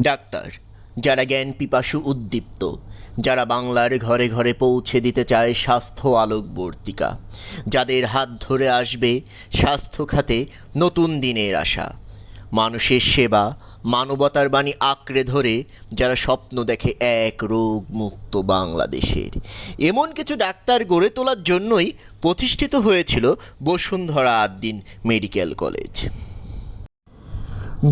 Doctor যারা জ্ঞান পিপাসু উদ্দীপ্ত, যারা বাংলার ঘরে ঘরে পৌঁছে দিতে চায় স্বাস্থ্য আলোকবর্তিকা, যাদের হাত ধরে আসবে স্বাস্থ্য খাতে নতুন দিনের আশা, মানুষের সেবা মানবতার বাণী আঁকড়ে ধরে যারা স্বপ্ন দেখে এক রোগ মুক্ত বাংলাদেশের, এমন কিছু ডাক্তার গড়ে তোলার জন্যই প্রতিষ্ঠিত হয়েছিল বসুন্ধরা আদ্দিন মেডিকেল কলেজ।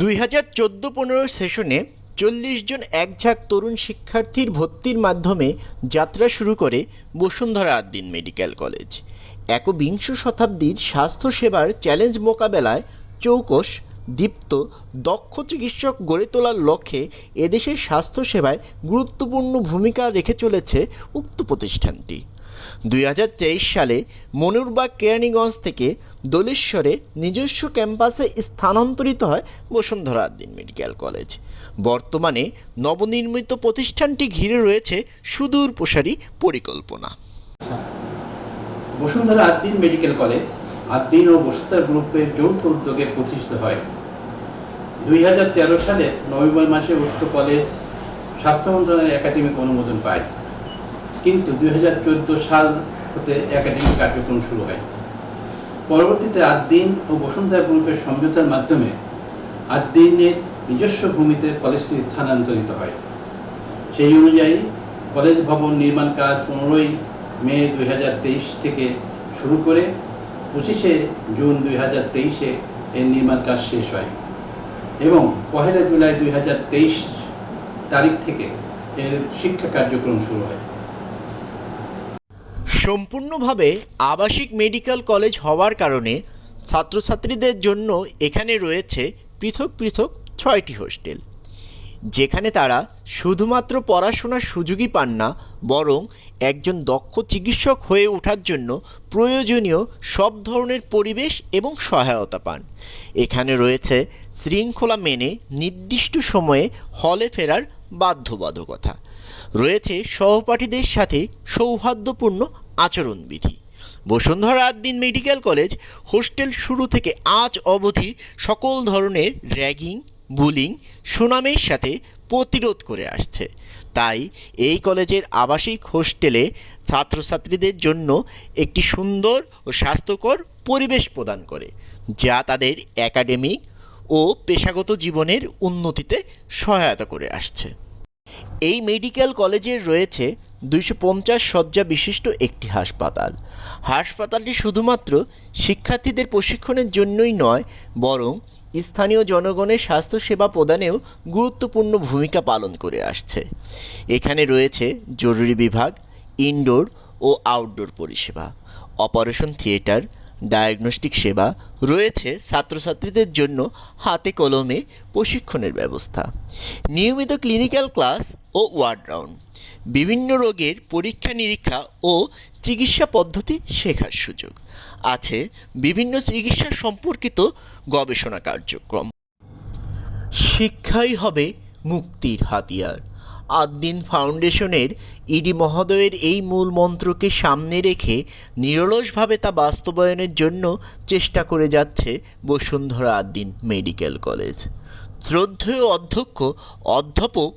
2014-15 সেশনে 40 জন একঝাঁক তরুণ শিক্ষার্থীর ভর্তির মাধ্যমে যাত্রা শুরু করে বসুন্ধরা আদ্দিন মেডিকেল কলেজ। একবিংশ শতাব্দীর স্বাস্থ্যসেবার চ্যালেঞ্জ মোকাবেলায় চৌকস, দীপ্ত, দক্ষ চিকিৎসক গড়ে তোলার লক্ষ্যে এদেশের স্বাস্থ্যসেবায় গুরুত্বপূর্ণ ভূমিকা রেখে চলেছে উক্ত প্রতিষ্ঠানটি। 2023 সালে মনুরবাগ কেরানীগঞ্জ থেকে দোলেশ্বরে নিজস্ব ক্যাম্পাসে স্থানান্তরিত হয় বসুন্ধরা আদ্দিন মেডিকেল কলেজ। বর্তমানে নবনির্মিত প্রতিষ্ঠানটি ঘিরে রয়েছে সুদূর প্রসারী পরিকল্পনা। বসুন্ধরা আদ্দিন মেডিকেল কলেজ আদ্দিন ও বসুন্ধরা গ্রুপের যৌথ উদ্যোগে প্রতিষ্ঠিত হয়। 2013 সালের নভেম্বর মাসে উক্ত কলেজ স্বাস্থ্য মন্ত্রণালয়ের একাডেমিক অনুমোদন পায়, কিন্তু 2014 সাল হতে একাডেমিক কার্যক্রম শুরু হয়। পরবর্তীতে আদ্দিন ও বসুন্ধরা গ্রুপের সমঝোতার মাধ্যমে আদ্দিনের নিজস্ব ভূমিতে কলেজটি স্থানান্তরিত হয়। সেই অনুযায়ী কলেজ ভবন নির্মাণ কাজ 15 মে 2023 থেকে শুরু করে 25 জুন 2023 এর নির্মাণ কাজ শেষ হয় এবং 1 জুলাই 2023 তারিখ থেকে এর শিক্ষা কার্যক্রম শুরু হয়। সম্পূর্ণভাবে আবাসিক মেডিকেল কলেজ হওয়ার কারণে ছাত্রছাত্রীদের জন্য এখানে রয়েছে পৃথক পৃথক 6টি হোস্টেল, যেখানে তারা শুধুমাত্র পড়াশোনার সুযোগই পান না, বরং একজন দক্ষ চিকিৎসক হয়ে ওঠার জন্য প্রয়োজনীয় সব ধরনের পরিবেশ এবং সহায়তা পান। এখানে রয়েছে শৃঙ্খলা মেনে নির্দিষ্ট সময়ে হলে ফেরার বাধ্যবাধকতা, রয়েছে সহপাঠীদের সাথে সৌহার্দ্যপূর্ণ আচরণবিধি। Bashundhara Ad-din medical college hostel শুরু থেকে আজ অবধি সকল ধরনের র্যাগিং, বুলিং সুনামের সাথে প্রতিরোধ করে আসছে। তাই এই কলেজের আবাসিক হোস্টেলে ছাত্রছাত্রীদের জন্য একটি সুন্দর ও স্বাস্থ্যকর পরিবেশ প্রদান করে, যা তাদের একাডেমিক ও পেশাগত জীবনের উন্নতিতে সহায়তা করে আসছে। এই মেডিকেল কলেজের রয়েছে 250 শয্যা বিশিষ্ট একটি হাসপাতাল। হাসপাতালটি শুধুমাত্র শিক্ষার্থীদের প্রশিক্ষণের জন্যই নয়, বরং স্থানীয় জনগণের স্বাস্থ্যসেবা প্রদানেও গুরুত্বপূর্ণ ভূমিকা পালন করে আসছে। এখানে রয়েছে জরুরি বিভাগ, ইনডোর ও আউটডোর পরিষেবা, অপারেশন থিয়েটার, ডায়াগনস্টিক সেবা, রয়েছে ছাত্রছাত্রীদের জন্য হাতে কলমে প্রশিক্ষণের ব্যবস্থা, নিয়মিত ক্লিনিক্যাল ক্লাস ও ওয়ার্ড রাউন্ড, বিভিন্ন রোগের পরীক্ষা নিরীক্ষা ও চিকিৎসা পদ্ধতি শেখার সুযোগ, আছে বিভিন্ন চিকিৎসা সম্পর্কিত গবেষণা কার্যক্রম। শিক্ষাই হবে মুক্তির হাতিয়ার। আদ্দিন ফাউন্ডেশনের ইডি মহোদয়ের এই মূল মন্ত্রকে সামনে রেখে নিরলসভাবে তা বাস্তবায়নের জন্য চেষ্টা করে যাচ্ছে বসুন্ধরা আদ্দিন মেডিকেল কলেজ। শ্রদ্ধেয় অধ্যক্ষ অধ্যাপক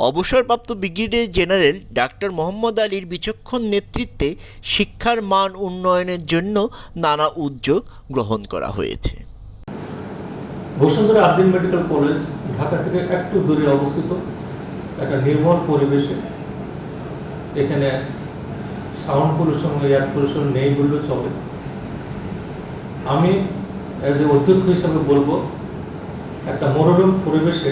অবসরপ্রাপ্ত ব্রিগেডিয়ার জেনারেল ডাক্তার মোহাম্মদ আলীর বিচক্ষণ নেতৃত্বে শিক্ষার মান উন্নয়নের জন্য নানা উদ্যোগ গ্রহণ করা হয়েছে। বসুন্ধরা আদ্দিন মেডিকেল কলেজ ঢাকা থেকে একটু দূরে অবস্থিত একটা নির্মল পরিবেশে। এখানে সাউন্ড পলিউশন ও এয়ার পলিউশন নেই বললেও চলে। আমি এজ এ অধ্যক্ষ হিসাবে বলবো, একটা মনোরম পরিবেশে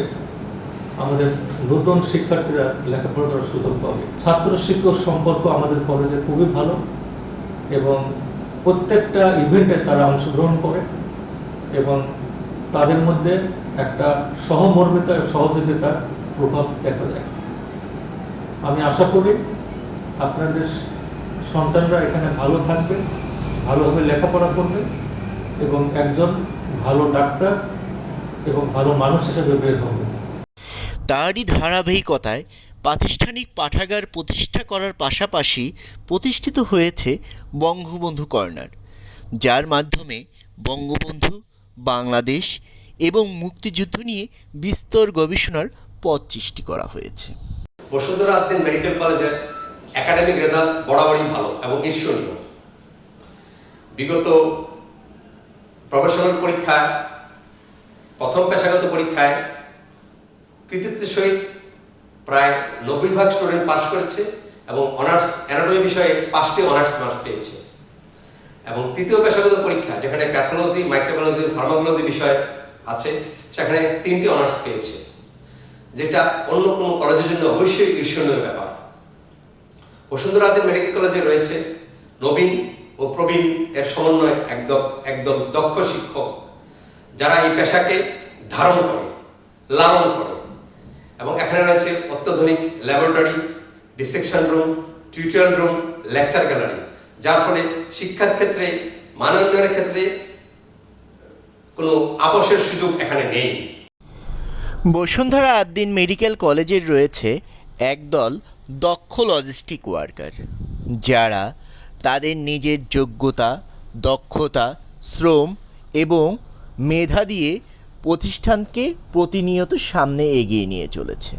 আমাদের নতুন শিক্ষার্থীরা লেখাপড়া করার সুযোগ পাবে। ছাত্র শিক্ষক সম্পর্ক আমাদের কলেজে খুবই ভালো এবং প্রত্যেকটা ইভেন্টে তারা অংশগ্রহণ করে এবং তাদের মধ্যে একটা সহমর্মিতা সহযোগিতার প্রভাব দেখা যায়। আমি আশা করি আপনাদের সন্তানরা এখানে ভালো থাকবে, ভালোভাবে লেখাপড়া করবে এবং একজন ভালো ডাক্তার এবং ভালো মানুষ হিসেবে বের হবে। তারই ধারাবাহিকতায় প্রাতিষ্ঠানিক পাঠাগার প্রতিষ্ঠা করার পাশাপাশি প্রতিষ্ঠিত হয়েছে বঙ্গবন্ধু কর্নার, যার মাধ্যমে বঙ্গবন্ধু, বাংলাদেশ, এবং মুক্তিযুদ্ধ নিয়ে বিস্তর গবেষণার পথ সৃষ্টি করা হয়েছে। বসুন্ধরা আদ্দিন মেডিকেল কলেজের একাডেমিক রেজাল্ট বরাবরই ভালো এবং ঈর্ষণীয়। বিগত প্রফেশনাল পরীক্ষায়, প্রথম পেশাগত পরীক্ষায় কৃতিত্বের সহিত প্রায় 90% স্টুডেন্ট পাস করেছে এবং অনার্স অ্যানাটমি বিষয়ে 5টি অনার্স মার্কস পেয়েছে। এবং তৃতীয় পেশাগত পরীক্ষা, যেখানে প্যাথোলজি, মাইক্রোবায়োলজি, ফার্মাকোলজি বিষয় আছে, সেখানে 3টি অনার্স পেয়েছে, যেটা অন্য কোনো কলেজের জন্য অবশ্যই ঈর্ষণীয় ব্যাপার। বসুন্ধরা আদ্দিন মেডিকেল কলেজে রয়েছে নবীন ও প্রবীণ এর সমন্বয় একদল দক্ষ শিক্ষক, যারা এই পেশাকে ধারণ করে, লালন করে। এবং এখানে রয়েছে অত্যাধুনিক laboratory, dissection room, tutorial room, lecture gallery, যার ফলে শিক্ষার ক্ষেত্রে, মানোন্নয়নের ক্ষেত্রে কোনো আপোষের সুযোগ এখানে নেই। বসুন্ধরা আদ্দিন মেডিকেল কলেজের রয়েছে একদল দক্ষ লজিস্টিক ওয়ার্কার, যারা তাদের নিজের যোগ্যতা, দক্ষতা, শ্রম এবং মেধা দিয়ে প্রতিষ্ঠানকে প্রতিনিয়ত সামনে এগিয়ে নিয়ে চলেছে।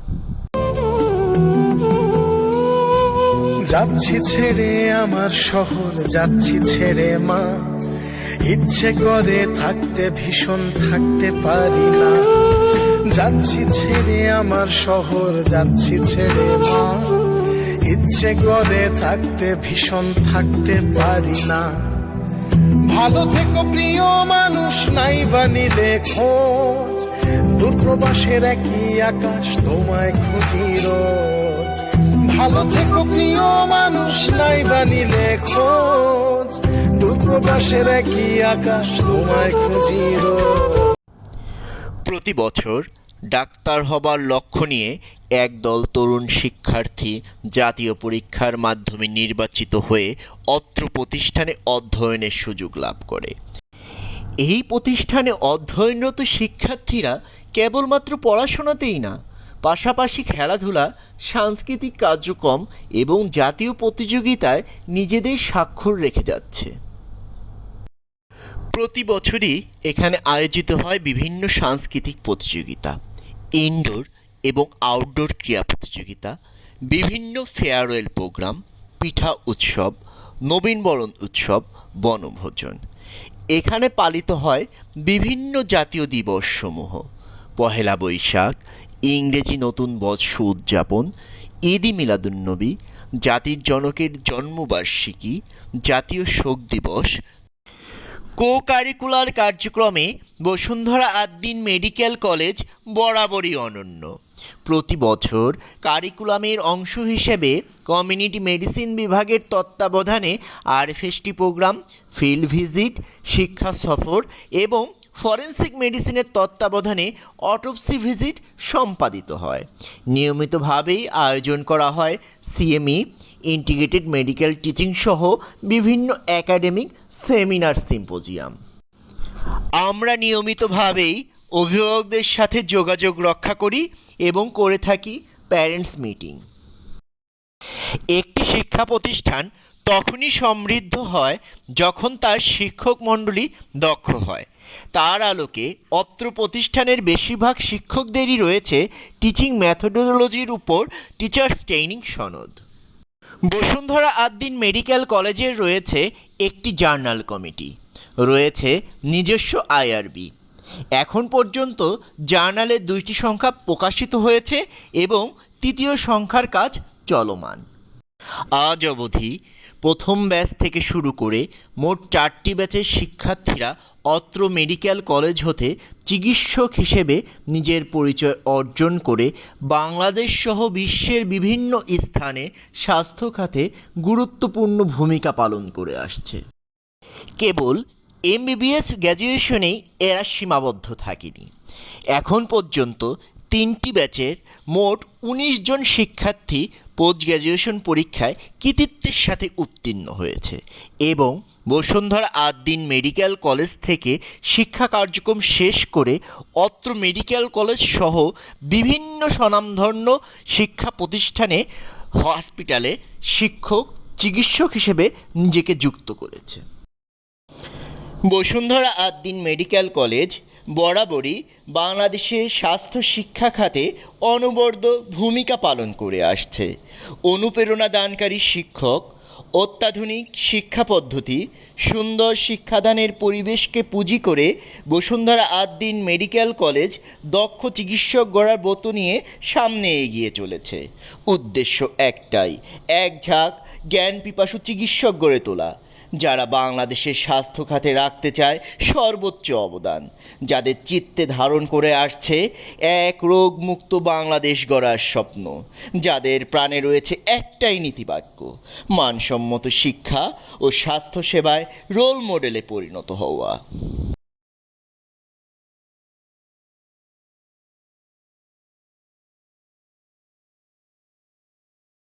যাচ্ছি ছেড়ে আমার শহর, যাচ্ছি ছেড়ে মা, ইচ্ছে করে থাকতে ভীষণ থাকতে পারি না। যাচ্ছি ছেড়ে আমার শহর, যাচ্ছি ছেড়ে মা, ইচ্ছে করে থাকতে ভীষণ থাকতে পারি না। ভালো থেকো প্রিয় মানুষ, নাই বা নিলে খোঁজ, দূরপ্রবাসের একই আকাশ তোমায় খুঁজি রোজ। ভালো থেকো প্রিয় মানুষ, নাই বা নিলে খোঁজ, দূরপ্রবাসের একই আকাশ তোমায় খুঁজি রোজ। প্রতি বছর ডাক্তার হবার লক্ষ্য নিয়ে একদল তরুণ শিক্ষার্থী জাতীয় পরীক্ষার মাধ্যমে নির্বাচিত হয়ে অত্র প্রতিষ্ঠানে অধ্যয়নের সুযোগ লাভ করে। এই প্রতিষ্ঠানে অধ্যয়নরত শিক্ষার্থীরা কেবলমাত্র পড়াশোনাতেই না, পাশাপাশি খেলাধুলা, সাংস্কৃতিক কার্যক্রম এবং জাতীয় প্রতিযোগিতায় নিজেদের স্বাক্ষর রেখে যাচ্ছে। প্রতি বছরই এখানে আয়োজিত হয় বিভিন্ন সাংস্কৃতিক প্রতিযোগিতা, ইনডোর এবং আউটডোর ক্রীড়া প্রতিযোগিতা, বিভিন্ন ফেয়ারওয়েল প্রোগ্রাম, পিঠা উৎসব, নবীনবরণ উৎসব, বনভোজন। এখানে পালিত হয় বিভিন্ন জাতীয় দিবসসমূহ: পহেলা বৈশাখ, ইংরেজি নতুন বর্ষ উদযাপন, ঈদ-ই মিলাদুন্নবী, জাতির জনকের জন্মবার্ষিকী, জাতীয় শোক দিবস। কো-কারিকুলার কার্যক্রমে বসুন্ধরা আদ্দিন মেডিকেল কলেজ বরাবরই অনন্য। প্রতি বছর কারিকুলামের অংশ হিসেবে কমিউনিটি মেডিসিন বিভাগের তত্ত্বাবধানে আরএফএসটি প্রোগ্রাম, ফিল্ড ভিজিট, শিক্ষা সফর এবং ফরেনসিক মেডিসিনের তত্ত্বাবধানে অটোপসি ভিজিট সম্পাদিত হয়। নিয়মিতভাবেই আয়োজন করা হয় সিএমই, ইন্টিগ্রেটেড মেডিকেল টিচিং সহ বিভিন্ন একাডেমিক সেমিনার, সিম্পোজিয়াম। আমরা নিয়মিতভাবেই অভিভাবকদের সাথে যোগাযোগ রক্ষা করি এবং করে থাকি প্যারেন্টস মিটিং। একটি শিক্ষা প্রতিষ্ঠান তখনই সমৃদ্ধ হয় যখন তার শিক্ষক মণ্ডলী দক্ষ হয়। তার আলোকে অত্র প্রতিষ্ঠানের বেশিরভাগ শিক্ষকদেরই রয়েছে টিচিং মেথোডোলজির উপর টিচার্স ট্রেনিং সনদ। বসুন্ধরা আদ্দিন মেডিকেল কলেজের রয়েছে একটি জার্নাল কমিটি, রয়েছে নিজস্ব আইআরবি। এখন পর্যন্ত জার্নালের 2টি সংখ্যা প্রকাশিত হয়েছে এবং 3য় সংখ্যার কাজ চলমান। আজ অবধি প্রথম ব্যাচ থেকে শুরু করে মোট 4টি ব্যাচের শিক্ষার্থীরা অত্র মেডিকেল কলেজ হতে চিকিৎসক হিসেবে নিজের পরিচয় অর্জন করে বাংলাদেশ সহ বিশ্বের বিভিন্ন স্থানে স্বাস্থ্য খাতে গুরুত্বপূর্ণ ভূমিকা পালন করে আসছে। কেবল এমবিবিএস গ্র্যাজুয়েশনেই এরা সীমাবদ্ধ থাকেনি। এখন পর্যন্ত 3টি ব্যাচের মোট 19 জন শিক্ষার্থী পোস্ট গ্র্যাজুয়েশন পরীক্ষায় কৃতিত্বের সাথে উত্তীর্ণ হয়েছে এবং বসুন্ধরা আদ্দিন মেডিকেল কলেজ থেকে শিক্ষা কার্যক্রম শেষ করে অত্র মেডিকেল কলেজ সহ বিভিন্ন স্বনামধন্য শিক্ষা প্রতিষ্ঠানে, হসপিটালে শিক্ষক, চিকিৎসক হিসেবে নিজেকে যুক্ত করেছে। বসুন্ধরা আদ্দিন মেডিকেল কলেজ বরাবরই বাংলাদেশের স্বাস্থ্য শিক্ষা খাতে অনবদ্য ভূমিকা পালন করে আসছে। অনুপ্রেরণা দানকারী শিক্ষক, অত্যাধুনিক শিক্ষা পদ্ধতি, সুন্দর শিক্ষাদানের পরিবেশকে পুঁজি করে বসুন্ধরা আদ্দিন মেডিকেল কলেজ দক্ষ চিকিৎসক গড়ার ব্রত নিয়ে সামনে এগিয়ে চলেছে। উদ্দেশ্য একটাই, এক ঝাঁক জ্ঞান পিপাসু চিকিৎসক গড়ে তোলা, যারা বাংলাদেশের স্বাস্থ্য খাতে রাখতে চায় সর্বোচ্চ অবদান, যাদের চিত্তে ধারণ করে আসছে এক রোগমুক্ত বাংলাদেশ গড়ার স্বপ্ন, যাদের প্রাণে রয়েছে একটাই নীতিবাক্য, মানসম্মত শিক্ষা ও স্বাস্থ্যসেবায় রোল মডেলে পরিণত হওয়া।